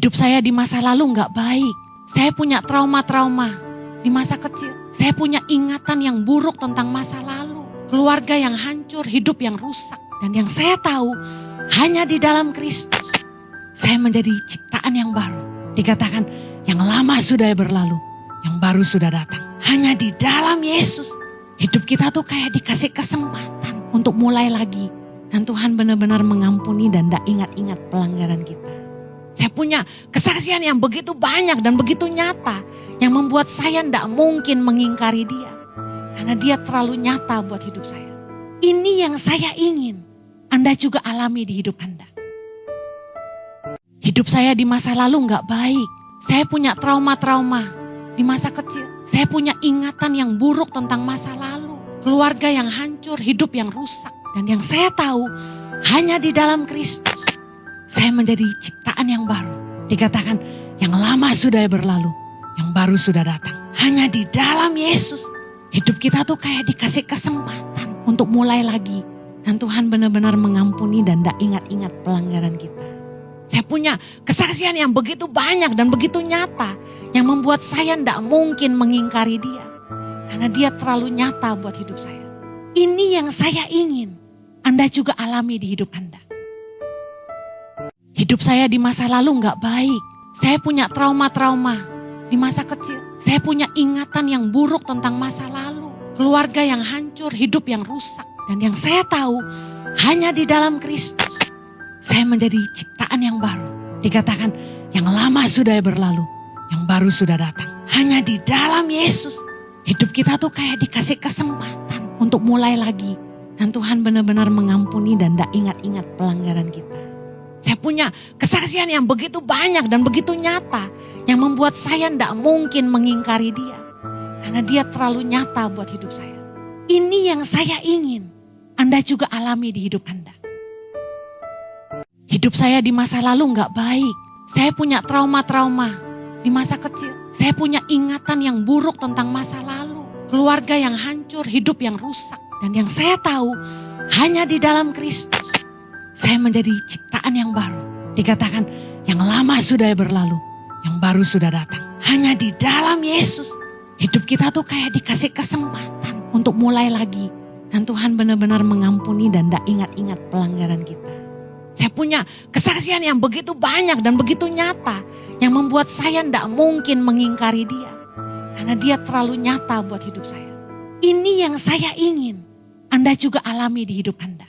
Hidup saya di masa lalu nggak baik. Saya punya trauma-trauma di masa kecil. Saya punya ingatan yang buruk tentang masa lalu. Keluarga yang hancur, hidup yang rusak. Dan yang saya tahu, hanya di dalam Kristus, saya menjadi ciptaan yang baru. Dikatakan, yang lama sudah berlalu, yang baru sudah datang. Hanya di dalam Yesus, hidup kita tuh kayak dikasih kesempatan untuk mulai lagi. Dan Tuhan benar-benar mengampuni dan tidak ingat-ingat pelanggaran kita. Saya punya kesaksian yang begitu banyak dan begitu nyata. Yang membuat saya tidak mungkin mengingkari dia. Karena dia terlalu nyata buat hidup saya. Ini yang saya ingin Anda juga alami di hidup Anda. Hidup saya di masa lalu nggak baik. Saya punya trauma-trauma di masa kecil. Saya punya ingatan yang buruk tentang masa lalu. Keluarga yang hancur, hidup yang rusak. Dan yang saya tahu, hanya di dalam Kristus, saya menjadi ciptaan yang baru. Dikatakan, yang lama sudah berlalu, yang baru sudah datang. Hanya di dalam Yesus, hidup kita tuh kayak dikasih kesempatan untuk mulai lagi. Dan Tuhan benar-benar mengampuni dan tidak ingat-ingat pelanggaran kita. Saya punya kesaksian yang begitu banyak dan begitu nyata. Yang membuat saya tidak mungkin mengingkari dia. Karena dia terlalu nyata buat hidup saya. Ini yang saya ingin Anda juga alami di hidup Anda. Hidup saya di masa lalu nggak baik. Saya punya trauma-trauma di masa kecil. Saya punya ingatan yang buruk tentang masa lalu. Keluarga yang hancur, hidup yang rusak. Dan yang saya tahu, hanya di dalam Kristus, saya menjadi ciptaan yang baru. Dikatakan, yang lama sudah berlalu, yang baru sudah datang. Hanya di dalam Yesus, hidup kita tuh kayak dikasih kesempatan untuk mulai lagi. Dan Tuhan benar-benar mengampuni dan tidak ingat-ingat pelanggaran kita. Saya punya kesaksian yang begitu banyak dan begitu nyata. Yang membuat saya tidak mungkin mengingkari dia. Karena dia terlalu nyata buat hidup saya. Ini yang saya ingin Anda juga alami di hidup Anda. Hidup saya di masa lalu nggak baik. Saya punya trauma-trauma di masa kecil. Saya punya ingatan yang buruk tentang masa lalu. Keluarga yang hancur, hidup yang rusak. Dan yang saya tahu, hanya di dalam Kristus, saya menjadi ciptaan yang baru. Dikatakan, yang lama sudah berlalu, yang baru sudah datang. Hanya di dalam Yesus, hidup kita tuh kayak dikasih kesempatan untuk mulai lagi. Dan Tuhan benar-benar mengampuni dan tidak ingat-ingat pelanggaran kita. Saya punya kesaksian yang begitu banyak dan begitu nyata. Yang membuat saya tidak mungkin mengingkari dia. Karena dia terlalu nyata buat hidup saya. Ini yang saya ingin Anda juga alami di hidup Anda.